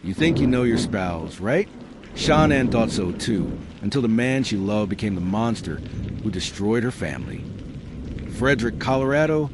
You think you know your spouse, right? Shanann thought so too, until the man she loved became the monster who destroyed her family. Frederick, Colorado,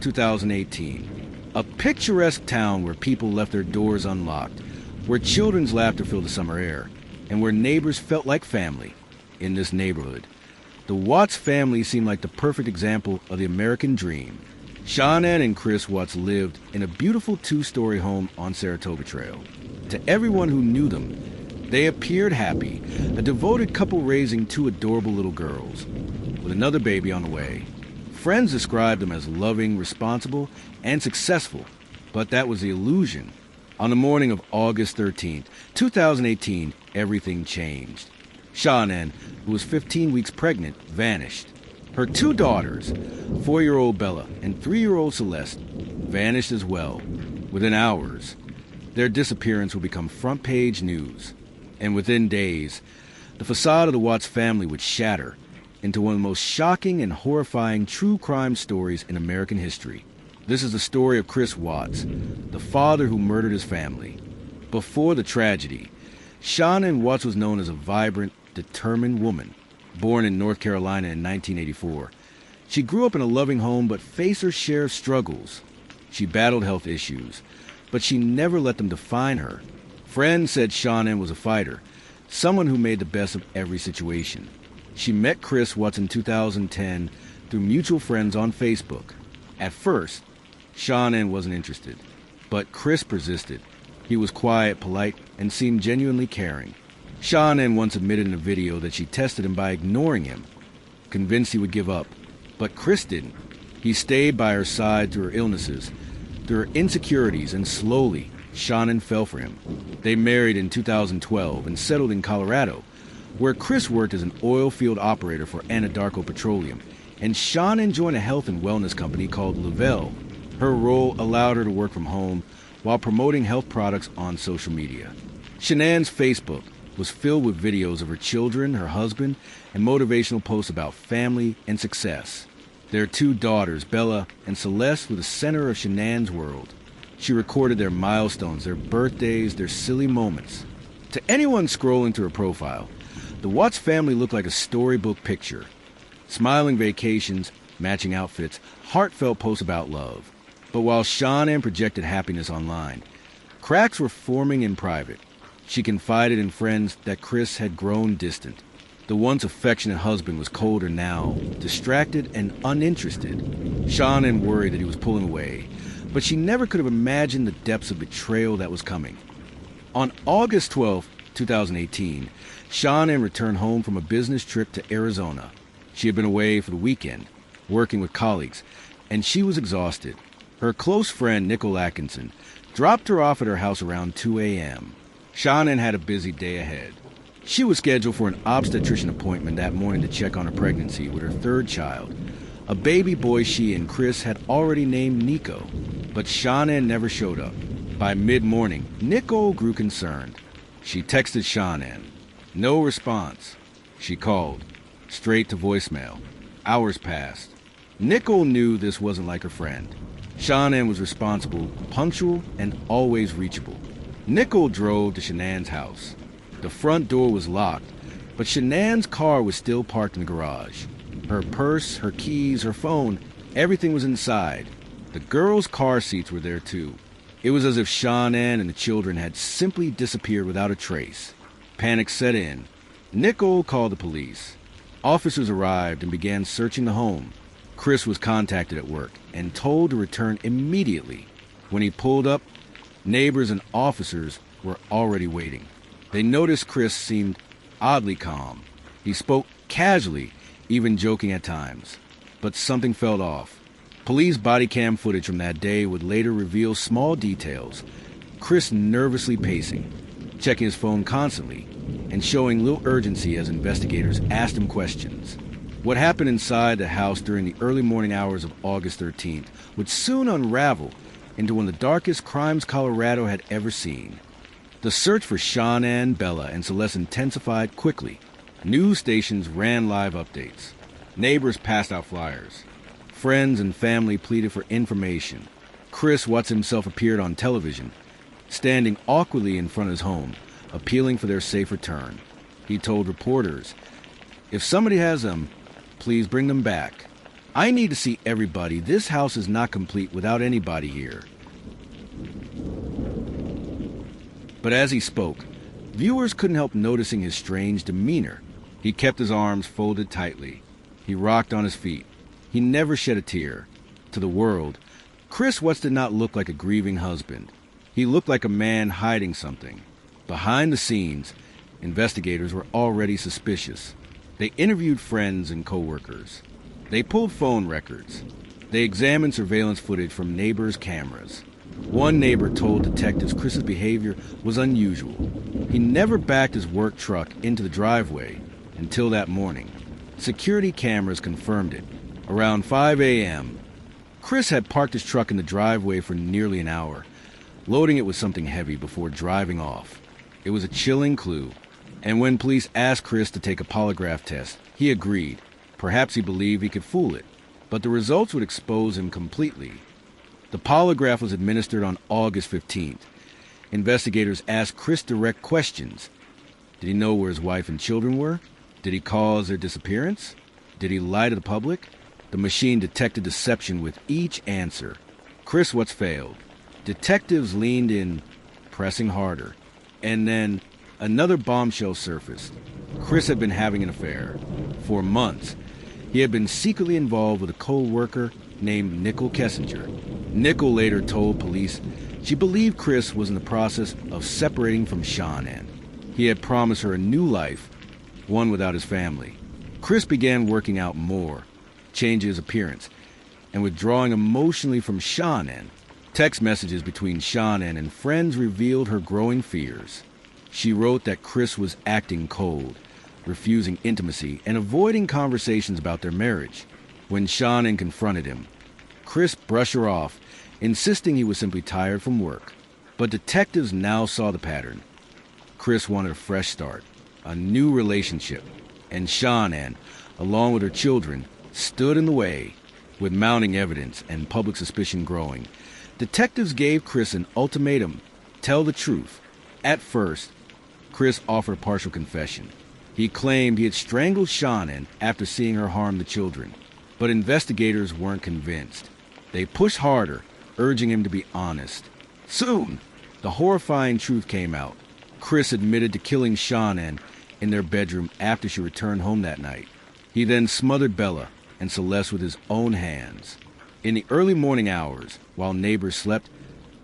2018. A picturesque town where people left their doors unlocked, where children's laughter filled the summer air, and where neighbors felt like family in this neighborhood. The Watts family seemed like the perfect example of the American dream. Shanann and Chris Watts lived in a beautiful two-story home on Saratoga Trail. To everyone who knew them, they appeared happy, a devoted couple raising two adorable little girls, with another baby on the way. Friends described them as loving, responsible, and successful, but that was the illusion. On the morning of August 13th, 2018, everything changed. Shanann, who was 15 weeks pregnant, vanished. Her two daughters, 4-year-old Bella and 3-year-old Celeste, vanished as well. Within hours, their disappearance would become front-page news. And within days, the facade of the Watts family would shatter into one of the most shocking and horrifying true crime stories in American history. This is the story of Chris Watts, the father who murdered his family. Before the tragedy, Shanann Watts was known as a vibrant, determined woman, born in North Carolina in 1984. She grew up in a loving home but faced her share of struggles. She battled health issues, but she never let them define her. Friends said Shanann was a fighter, someone who made the best of every situation. She met Chris Watts in 2010 through mutual friends on Facebook. At first, Shanann wasn't interested, but Chris persisted. He was quiet, polite, and seemed genuinely caring. Shanann once admitted in a video that she tested him by ignoring him, convinced he would give up. But Chris didn't. He stayed by her side through her illnesses, through her insecurities, and slowly, Shanann fell for him. They married in 2012 and settled in Colorado, where Chris worked as an oil field operator for Anadarko Petroleum, and Shanann joined a health and wellness company called Lavelle. Her role allowed her to work from home while promoting health products on social media. Shanann's Facebook was filled with videos of her children, her husband, and motivational posts about family and success. Their two daughters, Bella and Celeste, were the center of Shanann's world. She recorded their milestones, their birthdays, their silly moments. To anyone scrolling through her profile, the Watts family looked like a storybook picture. Smiling vacations, matching outfits, heartfelt posts about love. But while Shanann projected happiness online, cracks were forming in private. She confided in friends that Chris had grown distant. The once affectionate husband was colder now, distracted and uninterested. Shanann worried that he was pulling away, but she never could have imagined the depths of betrayal that was coming. On August 12, 2018, Shanann returned home from a business trip to Arizona. She had been away for the weekend, working with colleagues, and she was exhausted. Her close friend, Nicole Atkinson, dropped her off at her house around 2 a.m. Shanann had a busy day ahead. She was scheduled for an obstetrician appointment that morning to check on her pregnancy with her third child, a baby boy she and Chris had already named Nico. But Shanann never showed up. By mid-morning, Nicole grew concerned. She texted Shanann. No response. She called. Straight to voicemail. Hours passed. Nicole knew this wasn't like her friend. Shanann was responsible, punctual, and always reachable. Nicole drove to Shanann's house. The front door was locked, but Shanann's car was still parked in the garage. Her purse, her keys, her phone, everything was inside. The girls' car seats were there too. It was as if Shanann and the children had simply disappeared without a trace. Panic set in. Nicole called the police. Officers arrived and began searching the home. Chris was contacted at work and told to return immediately. When he pulled up, neighbors and officers were already waiting. They noticed Chris seemed oddly calm. He spoke casually, even joking at times. But something felt off. Police body cam footage from that day would later reveal small details. Chris nervously pacing, checking his phone constantly, and showing little urgency as investigators asked him questions. What happened inside the house during the early morning hours of August 13th would soon unravel into one of the darkest crimes Colorado had ever seen. The search for Shanann, Bella, and Celeste intensified quickly. News stations ran live updates. Neighbors passed out flyers. Friends and family pleaded for information. Chris Watts himself appeared on television, standing awkwardly in front of his home, appealing for their safe return. He told reporters, "If somebody has them, please bring them back. I need to see everybody. This house is not complete without anybody here." But as he spoke, viewers couldn't help noticing his strange demeanor. He kept his arms folded tightly. He rocked on his feet. He never shed a tear. To the world, Chris Watts did not look like a grieving husband. He looked like a man hiding something. Behind the scenes, investigators were already suspicious. They interviewed friends and co-workers. They pulled phone records. They examined surveillance footage from neighbors' cameras. One neighbor told detectives Chris's behavior was unusual. He never backed his work truck into the driveway until that morning. Security cameras confirmed it. Around 5 a.m., Chris had parked his truck in the driveway for nearly an hour, loading it with something heavy before driving off. It was a chilling clue, and when police asked Chris to take a polygraph test, he agreed. Perhaps he believed he could fool it, but the results would expose him completely. The polygraph was administered on August 15th. Investigators asked Chris direct questions. Did he know where his wife and children were? Did he cause their disappearance? Did he lie to the public? The machine detected deception with each answer. Chris Watts failed. Detectives leaned in, pressing harder. And then another bombshell surfaced. Chris had been having an affair. For months, he had been secretly involved with a co-worker named Nicole Kessinger. Nicole later told police she believed Chris was in the process of separating from Shanann. He had promised her a new life, one without his family. Chris began working out more, changing his appearance, and withdrawing emotionally from Shanann. Text messages between Shanann and friends revealed her growing fears. She wrote that Chris was acting cold, refusing intimacy, and avoiding conversations about their marriage. When Shanann confronted him, Chris brushed her off, insisting he was simply tired from work. But detectives now saw the pattern. Chris wanted a fresh start, a new relationship, and Shanann, along with her children, stood in the way. With mounting evidence and public suspicion growing, detectives gave Chris an ultimatum: tell the truth. At first, Chris offered a partial confession. He claimed he had strangled Shanann after seeing her harm the children. But investigators weren't convinced. They pushed harder, urging him to be honest. Soon, the horrifying truth came out. Chris admitted to killing Shanann in their bedroom after she returned home that night. He then smothered Bella and Celeste with his own hands. In the early morning hours, while neighbors slept,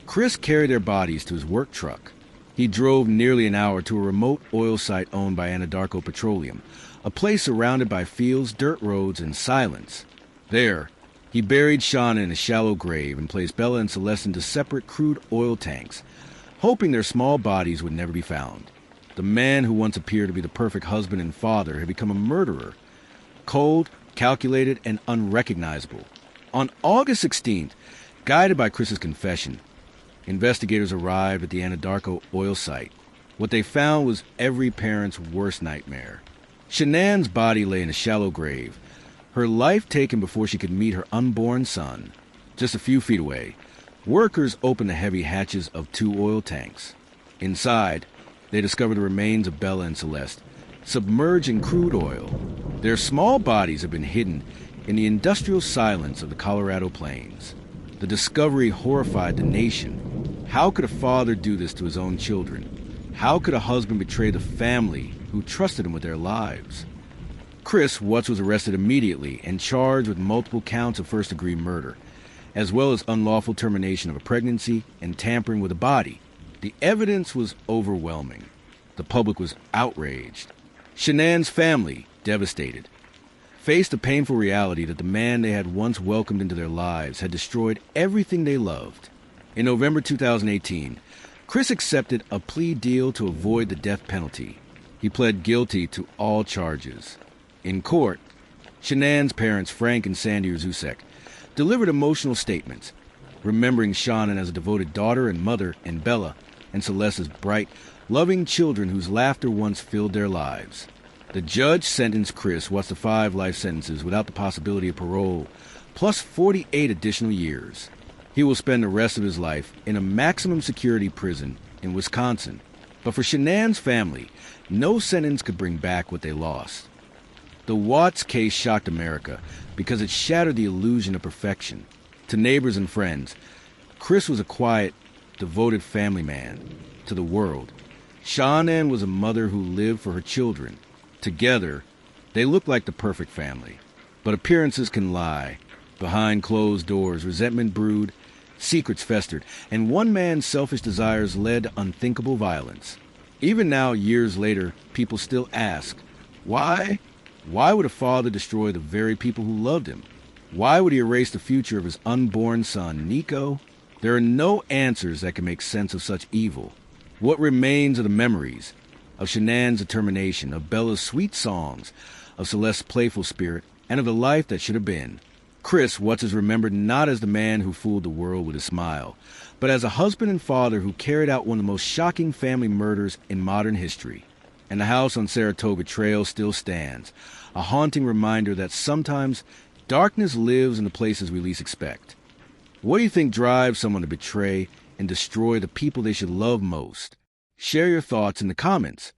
Chris carried their bodies to his work truck. He drove nearly an hour to a remote oil site owned by Anadarko Petroleum, a place surrounded by fields, dirt roads, and silence. There, he buried Shanann in a shallow grave and placed Bella and Celeste into separate crude oil tanks, hoping their small bodies would never be found. The man who once appeared to be the perfect husband and father had become a murderer, cold, calculated, and unrecognizable. On August 16th, guided by Chris's confession, investigators arrived at the Anadarko oil site. What they found was every parent's worst nightmare. Shanann's body lay in a shallow grave, her life taken before she could meet her unborn son. Just a few feet away, workers opened the heavy hatches of 2 oil tanks. Inside, they discovered the remains of Bella and Celeste, submerged in crude oil. Their small bodies had been hidden in the industrial silence of the Colorado plains. The discovery horrified the nation. How could a father do this to his own children? How could a husband betray the family who trusted him with their lives? Chris Watts was arrested immediately and charged with multiple counts of first-degree murder, as well as unlawful termination of a pregnancy and tampering with a body. The evidence was overwhelming. The public was outraged. Shanann's family, devastated, faced the painful reality that the man they had once welcomed into their lives had destroyed everything they loved. In November 2018, Chris accepted a plea deal to avoid the death penalty. He pled guilty to all charges. In court, Shanann's parents, Frank and Sandy Rzusek, delivered emotional statements, remembering Shanann as a devoted daughter and mother, and Bella and Celeste as bright, loving children whose laughter once filled their lives. The judge sentenced Chris Watts to 5 life sentences without the possibility of parole, plus 48 additional years. He will spend the rest of his life in a maximum security prison in Wisconsin. But for Shanann's family, no sentence could bring back what they lost. The Watts case shocked America because it shattered the illusion of perfection. To neighbors and friends, Chris was a quiet, devoted family man. To the world, Shanann was a mother who lived for her children. Together, they looked like the perfect family. But appearances can lie. Behind closed doors, resentment brewed, secrets festered, and one man's selfish desires led to unthinkable violence. Even now, years later, people still ask, why? Why would a father destroy the very people who loved him? Why would he erase the future of his unborn son, Nico? There are no answers that can make sense of such evil. What remains are the memories of Shanann's determination, of Bella's sweet songs, of Celeste's playful spirit, and of the life that should have been. Chris Watts is remembered not as the man who fooled the world with a smile, but as a husband and father who carried out one of the most shocking family murders in modern history. And the house on Saratoga Trail still stands, a haunting reminder that sometimes darkness lives in the places we least expect. What do you think drives someone to betray and destroy the people they should love most? Share your thoughts in the comments.